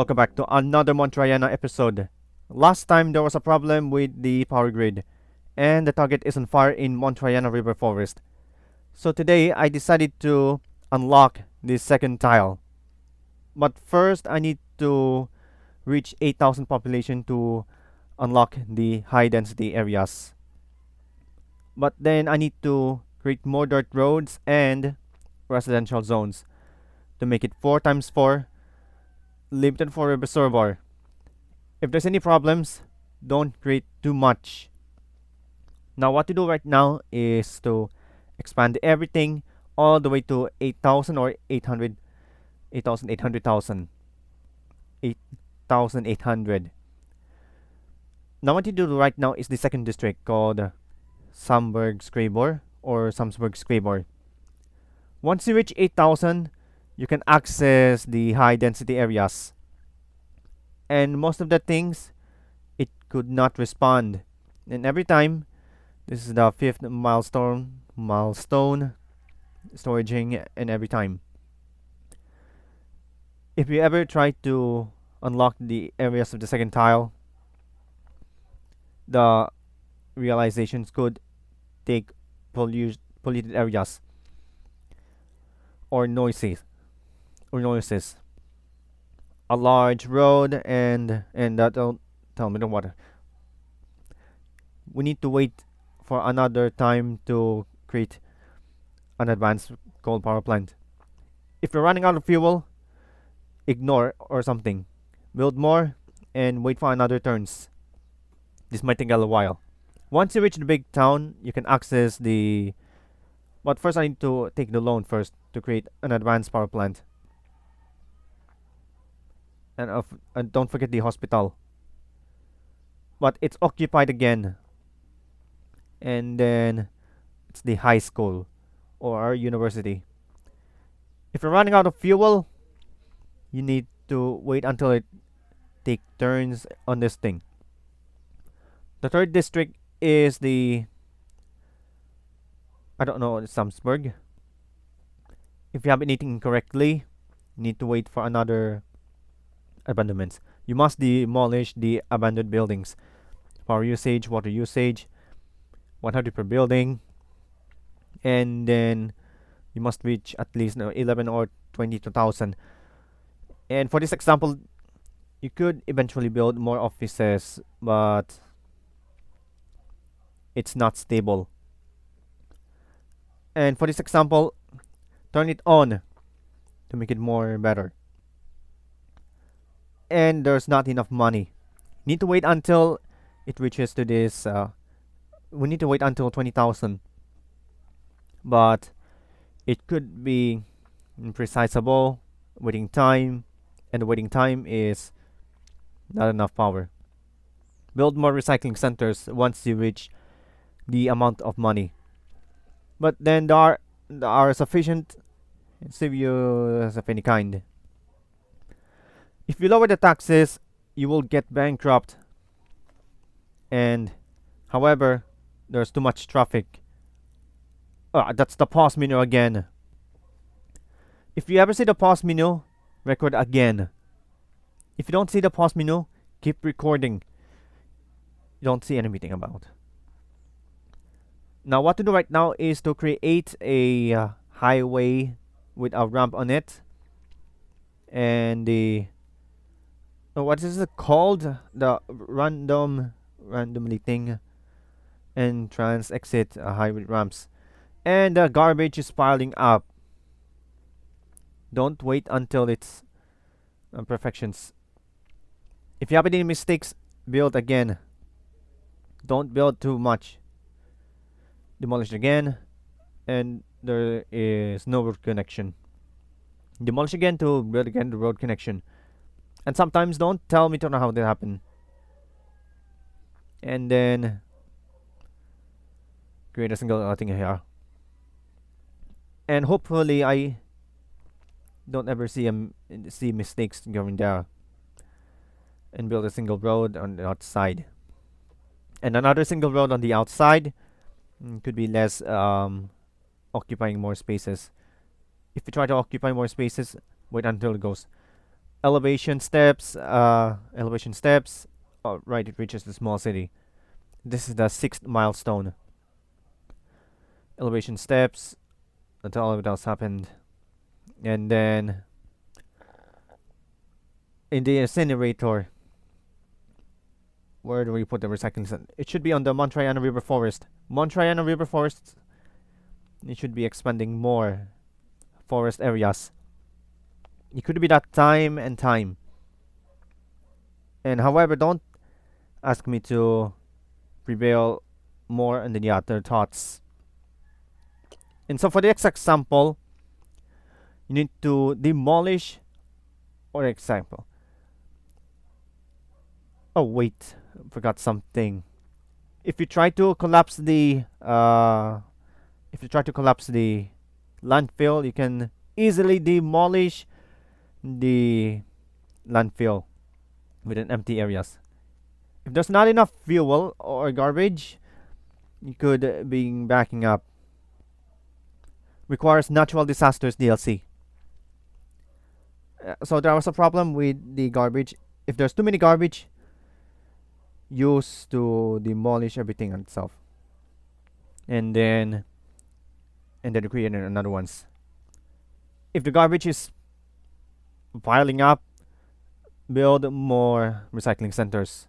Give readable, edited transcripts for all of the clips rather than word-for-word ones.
Welcome back to another Montriana episode. Last time there was a problem with the power grid, and the target is on fire in Montriana River Forest. So today I decided to unlock the second tile. But first I need to reach 8,000 population to unlock the high density areas. But then I need to create more dirt roads and residential zones to make it 4 times 4 limited for a reservoir. If there's any problems, don't create too much. Now what to do right now is to expand everything all the way to 8,000 or 800, 8,800,000. 8,800. Now what you do right now is the second district called Samberg Skrabor or Samsberg Skrabor. Once you reach 8,000, you can access the high density areas. And most of the things, it could not respond. And every time, this is the 5th milestone, storaging, and every time. If you ever try to unlock the areas of the second tile, the realizations could take polluted areas or noises. A large road and that'll tell me the water. We need to wait for another time to create an advanced coal power plant. If you're running out of fuel, ignore or something. Build more and wait for another turns. This might take a while. Once you reach the big town, you can access the... But first I need to take the loan first to create an advanced power plant. And don't forget the hospital. But it's occupied again. And then it's the high school or university. If you're running out of fuel, you need to wait until it take turns on this thing. The third district is the... I don't know, Samsberg. If you have been eating incorrectly, you need to wait for another abandonments. You must demolish the abandoned buildings. Power usage, water usage, 100 per building. And then you must reach at least 11 or 22,000. And for this example, you could eventually build more offices, but it's not stable. And for this example, turn it on to make it more better. And there's not enough money. Need to wait until it reaches to this. We need to wait until 20,000. But it could be imprecisable waiting time, and the waiting time is not enough power. Build more recycling centers once you reach the amount of money. But then there are sufficient CVUs of any kind. If you lower the taxes, you will get bankrupt. And however, there's too much traffic. That's the pause menu again. If you ever see the pause menu, record again. If you don't see the pause menu, keep recording. You don't see anything about. Now what to do right now is to create a highway with a ramp on it. And the... what is it called? The randomly thing. Entrance, exit, highway ramps. And the garbage is piling up. Don't wait until it's perfections. If you have any mistakes, build again. Don't build too much. Demolish again. And there is no road connection. Demolish again to build again the road connection. And sometimes don't tell me to know how that happened. And then create a single thing here. And hopefully I don't ever see mistakes going there. And build a single road on the outside. And another single road on the outside. Could be less occupying more spaces. If you try to occupy more spaces, wait until it goes elevation steps. Elevation steps. Oh, right, it reaches the small city. This is the 6th milestone. Elevation steps until all of it else happened. And then in the incinerator, where do we put the recycling center? It should be on the Montriana River Forest. Montriana River Forest, it should be expanding more forest areas. It could be that time and time. And however, don't ask me to prevail more on the other thoughts. And so for the exact example, you need to demolish, or example. Oh wait, forgot something. If you try to collapse the landfill, you can easily demolish the landfill within empty areas. If there's not enough fuel or garbage, you could be backing up. Requires natural disasters DLC. So there was a problem with the garbage. If there's too many garbage, used to demolish everything on itself, and then create another ones. If the garbage is piling up, build more recycling centers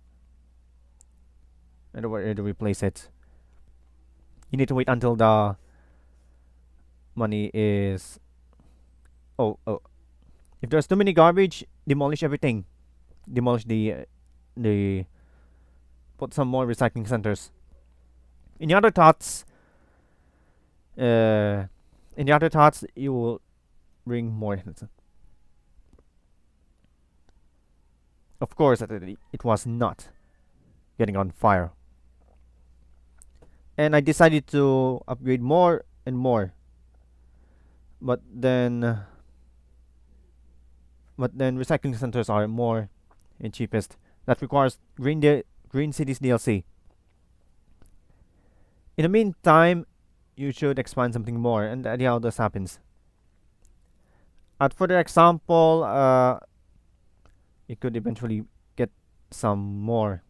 and to replace it. You need to wait until the money is if there's too many garbage, demolish everything. Demolish the put some more recycling centers. In the other thoughts, you will bring more. Of course, it was not getting on fire, and I decided to upgrade more and more. But then recycling centers are more and cheapest. That requires Green Cities DLC. In the meantime, you should expand something more, and how this happens. At further example, you could eventually get some more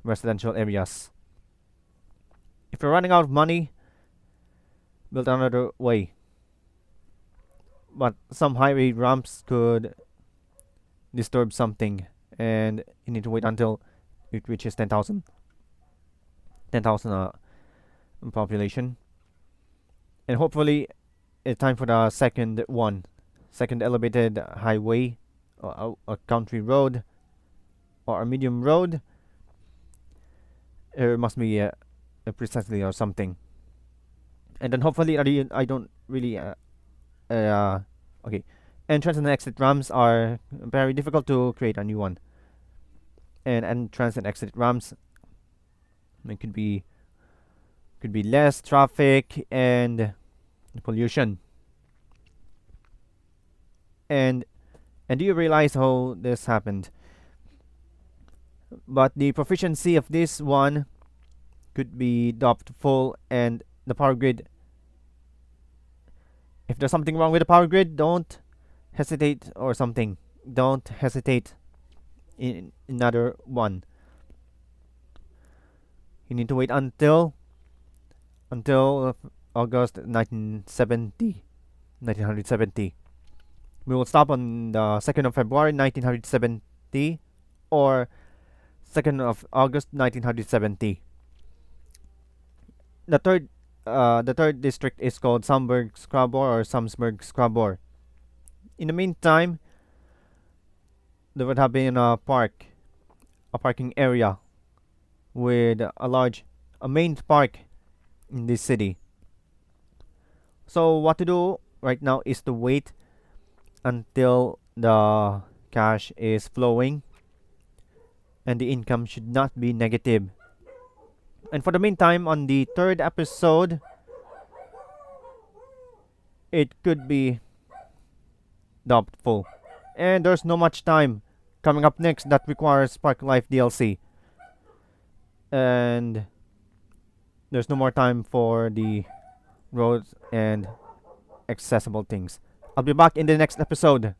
residential areas. If you're running out of money, build another way. But some highway ramps could disturb something, and you need to wait until it reaches 10,000 population, and hopefully it's time for the second elevated highway, or a country road, or a medium road. It must be precisely or something, and then hopefully I don't really okay. Entrance and exit ramps are very difficult to create a new one. And entrance and exit ramps, it could be less traffic and pollution. And do you realize how this happened? But the proficiency of this one could be dropped full, and the power grid. If there's something wrong with the power grid, don't hesitate or something. Don't hesitate in another one. You need to wait until August 1970. We will stop on the 2nd of February 1970 or 2nd of August 1970. The third district is called Samsberg-Skrabor or Samsberg-Skrabor. In the meantime, there would have been a parking area with a main park in this city. So what to do right now is to wait until the cash is flowing and the income should not be negative. And for the meantime, on the third episode, it could be doubtful. And there's no much time coming up next that requires Park Life DLC. And there's no more time for the roads and accessible things. I'll be back in the next episode.